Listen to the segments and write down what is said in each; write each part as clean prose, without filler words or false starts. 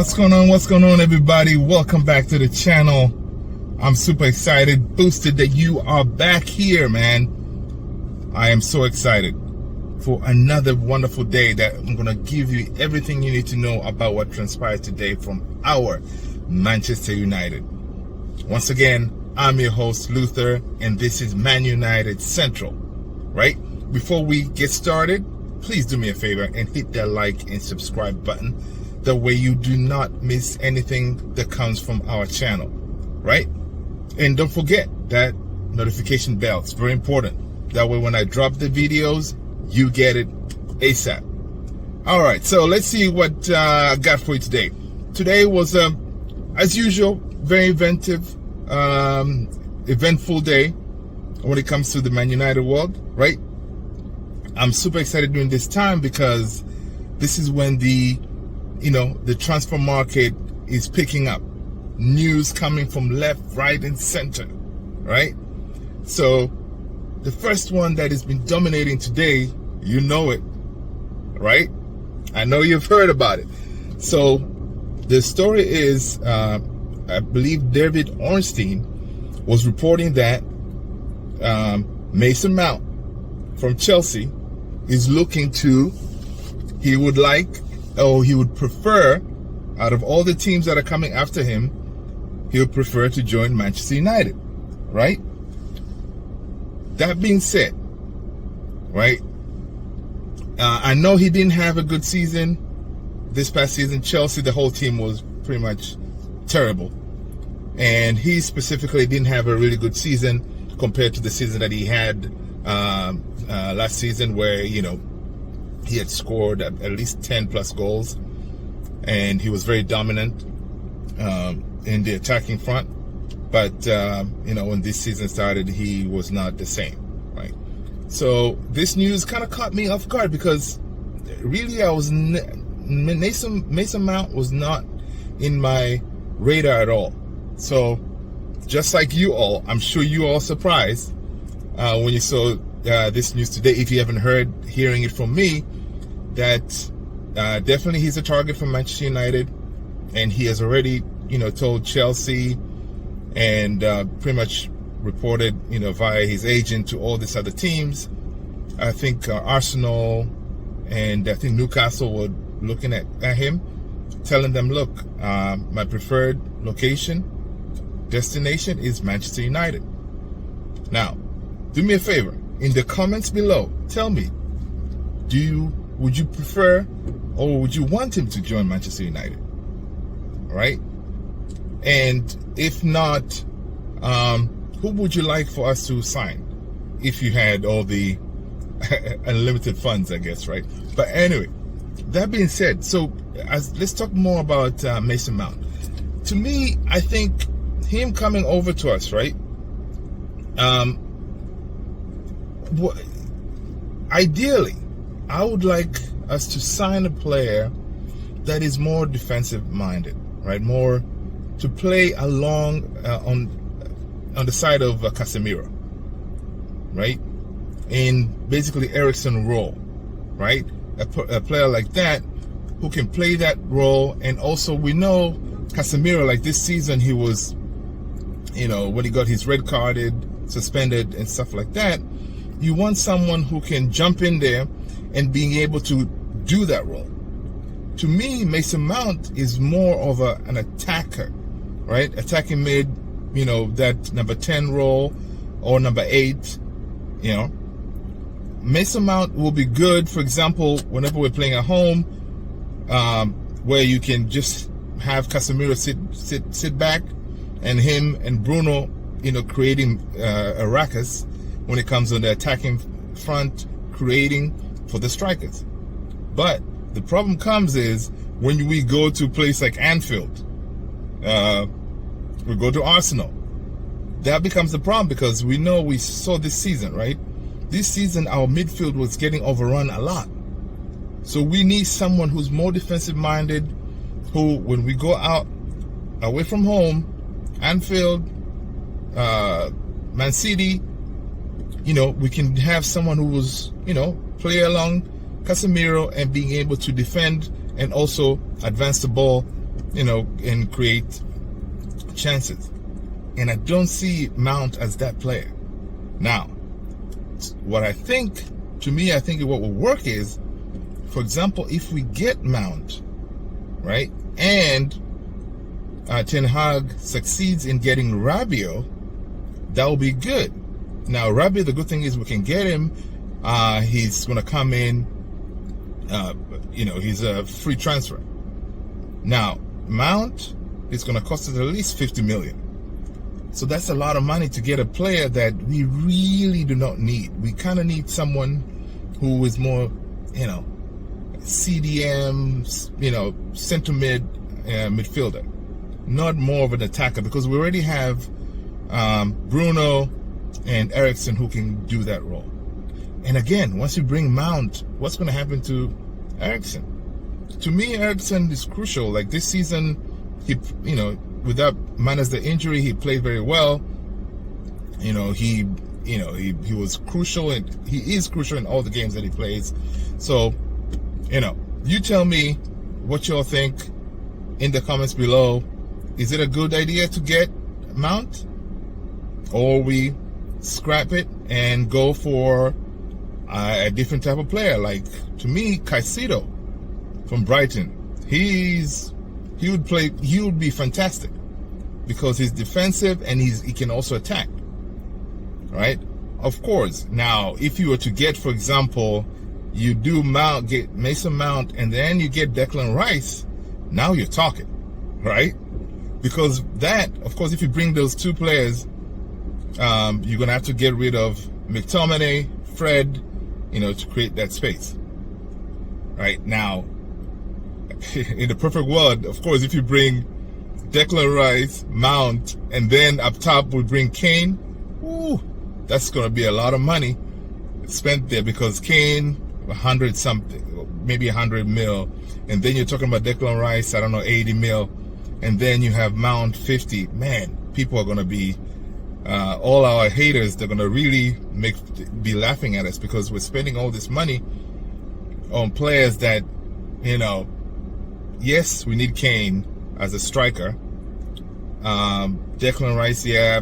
What's going on? What's going on, everybody? Welcome back to the channel. I'm super excited, boosted that you are back here, man. I am so excited for another wonderful day that I'm going to give you everything you need to know about what transpired today from our Manchester United. Once again, I'm your host, Luther, and this is Man United Central, right? Before we get started, please do me a favor and hit that like and subscribe button. That way you do not miss anything that comes from our channel, right? And don't forget that notification bell. It's very important. That way when I drop the videos, you get it ASAP. All right, so let's see what I got for you today. Today was, as usual, very eventful day when it comes to the Man United world, right? I'm super excited during this time because this is when the transfer market is picking up. News coming from left, right, and center, right? So the first one that has been dominating today, you know it, right? I know you've heard about it. So the story is, I believe David Ornstein was reporting that Mason Mount from Chelsea is looking to, he would prefer, out of all the teams that are coming after him, he would prefer to join Manchester United, right? That being said, right, I know he didn't have a good season this past season. Chelsea, the whole team was pretty much terrible. And he specifically didn't have a really good season compared to the season that he had last season, where, he had scored at least 10 plus goals. And he was very dominant in the attacking front. But, when this season started, he was not the same, right? So this news kind of caught me off guard because really Mason Mount was not in my radar at all. So just like you all, I'm sure you all surprised when you saw this news today, if you haven't hearing it from me, that definitely he's a target for Manchester United, and he has already, told Chelsea and pretty much reported, via his agent to all these other teams. I think Arsenal and I think Newcastle were looking at him, telling them, look, my preferred destination is Manchester United. Now, do me a favor. In the comments below, tell me, would you prefer or would you want him to join Manchester United? Right? And if not, who would you like for us to sign if you had all the unlimited funds, I guess, right? But anyway, that being said, so let's talk more about Mason Mount. To me, I think him coming over to us, right? Ideally, I would like us to sign a player that is more defensive minded, right? More to play along on the side of Casemiro, right? In basically Eriksen role, right? A player like that who can play that role. And also we know Casemiro, like this season, he was, when he got his red carded, suspended and stuff like that, you want someone who can jump in there and being able to do that role. To me, Mason Mount is more of an attacker, right? Attacking mid, that number 10 role or number 8, Mason Mount will be good, for example, whenever we're playing at home, where you can just have Casemiro sit back, and him and Bruno, creating a ruckus when it comes on the attacking front, creating for the strikers. But the problem comes is when we go to a place like Anfield, we go to Arsenal, that becomes the problem, because we know, we saw this season, right? This season, our midfield was getting overrun a lot. So we need someone who's more defensive minded, who, when we go out away from home, Anfield, Man City, we can have someone who was, play along Casemiro and being able to defend and also advance the ball and create chances. And I don't see Mount as that player. Now, what I think what will work is, for example, if we get Mount, right, and Ten Hag succeeds in getting Rabiot, that will be good. Now, Rabiot, the good thing is we can get him. He's going to come in, he's a free transfer. Now, Mount is going to cost us at least 50 million. So that's a lot of money to get a player that we really do not need. We kind of need someone who is more, CDM, center midfielder, not more of an attacker, because we already have Bruno and Eriksen who can do that role. And again, once you bring Mount, what's going to happen to Eriksen? To me, Eriksen is crucial. Like this season, he minus the injury, he played very well. He was crucial, and he is crucial in all the games that he plays. So, you tell me what y'all think in the comments below. Is it a good idea to get Mount, or we scrap it and go for a different type of player? Like, to me, Caicedo from Brighton, he would be fantastic, because he's defensive and he can also attack, right? Of course, now if you were to get, for example, you do get Mason Mount and then you get Declan Rice, now you're talking, right? Because that, of course, if you bring those two players, you're gonna have to get rid of McTominay, Fred, to create that space. Right now, in the perfect world, of course, if you bring Declan Rice, Mount, and then up top we bring Kane, that's going to be a lot of money spent there, because Kane, 100 something, maybe 100 mil, and then you're talking about Declan Rice, 80 mil, and then you have Mount, 50. Man, people are going to be, all our haters, they're going to really be laughing at us, because we're spending all this money on players that, yes, we need Kane as a striker. Declan Rice, yeah,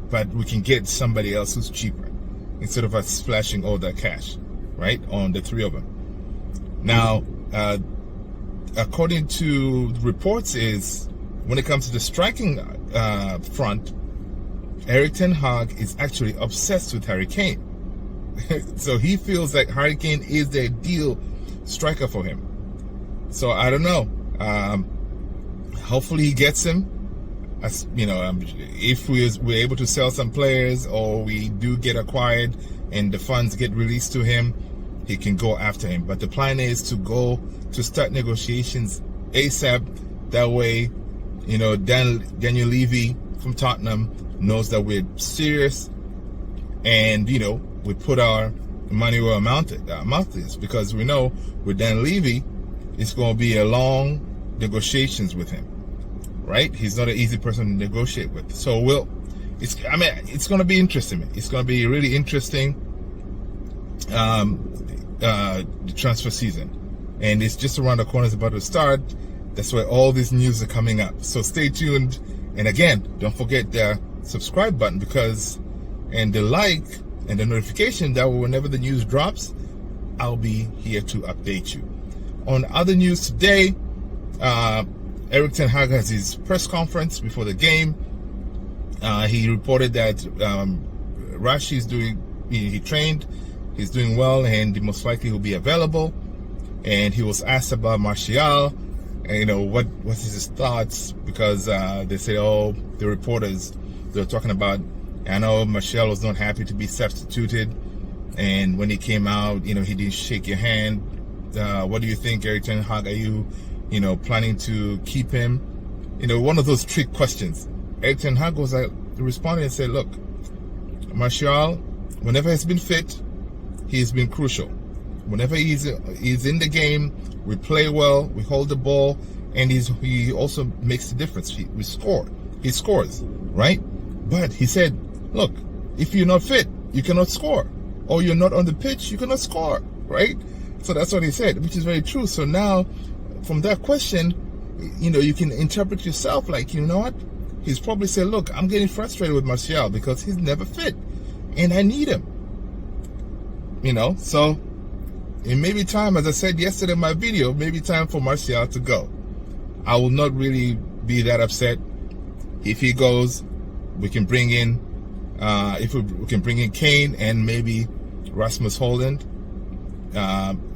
but we can get somebody else who's cheaper instead of us splashing all that cash, right, on the three of them. Now, according to reports, is when it comes to the striking front, Erik ten Hag is actually obsessed with Harry Kane. So he feels like Harry Kane is the ideal striker for him. So I don't know. Hopefully he gets him. As if we're able to sell some players, or we do get acquired and the funds get released to him, he can go after him. But the plan is to start negotiations ASAP. That way, Daniel Levy from Tottenham knows that we're serious, and we put our money where our mouth is, because we know with Dan Levy, it's going to be a long negotiations with him, right? He's not an easy person to negotiate with. So it's going to be interesting. It's going to be really interesting, the transfer season, and it's just around the corner. It's about to start. That's where all this news are coming up. So stay tuned, and again, don't forget the subscribe button, and the like and the notification, that whenever the news drops, I'll be here to update you. On other news today, Erik ten Hag has his press conference before the game. He reported that Rashi is he trained, he's doing well, and most likely will be available. And he was asked about Martial, and what's his thoughts, because they say, the reporters, they're talking about, I know Martial was not happy to be substituted, and when he came out, he didn't shake your hand. What do you think, Erik ten Hag? Are you, planning to keep him? One of those trick questions. Erik ten Hag was responding and said, look, Martial, whenever he's been fit, he's been crucial. Whenever he's in the game, we play well, we hold the ball, and he also makes the difference. He scores, right? But he said, look, if you're not fit, you cannot score, or you're not on the pitch, you cannot score, right? So that's what he said, which is very true. So now, from that question, you can interpret yourself like, you know what? He's probably said, look, I'm getting frustrated with Martial because he's never fit and I need him. So it may be time, as I said yesterday in my video, maybe time for Martial to go. I will not really be that upset. If he goes, we can bring in, we can bring in Kane and maybe Rasmus Højlund,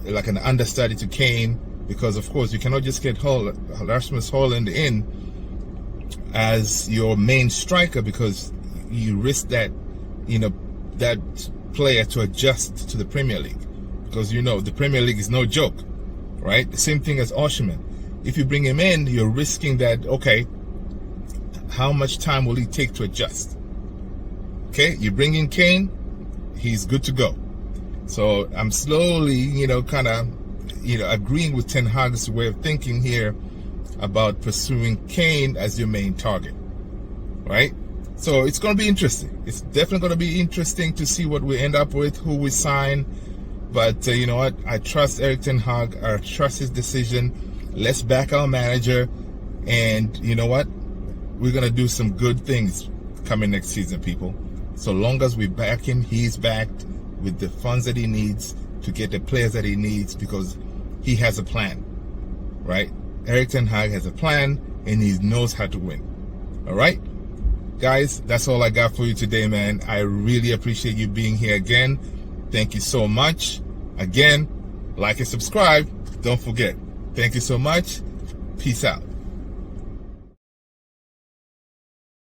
like an understudy to Kane, because of course you cannot just get Rasmus Højlund in as your main striker, because you risk that, that player to adjust to the Premier League, because the Premier League is no joke, right? The same thing as Osimhen. If you bring him in, you're risking that, okay, how much time will he take to adjust? Okay, you bring in Kane, he's good to go. So I'm slowly, kind of, agreeing with Ten Hag's way of thinking here about pursuing Kane as your main target, right? So it's going to be interesting. It's definitely going to be interesting to see what we end up with, who we sign. But you know what? I trust Erik Ten Hag. I trust his decision. Let's back our manager. And you know what? We're going to do some good things coming next season, people. So long as we back him, he's backed with the funds that he needs to get the players that he needs, because he has a plan, right? Erik Ten Hag has a plan and he knows how to win. All right, guys, that's all I got for you today, man. I really appreciate you being here again. Thank you so much. Again, like and subscribe. Don't forget. Thank you so much. Peace out.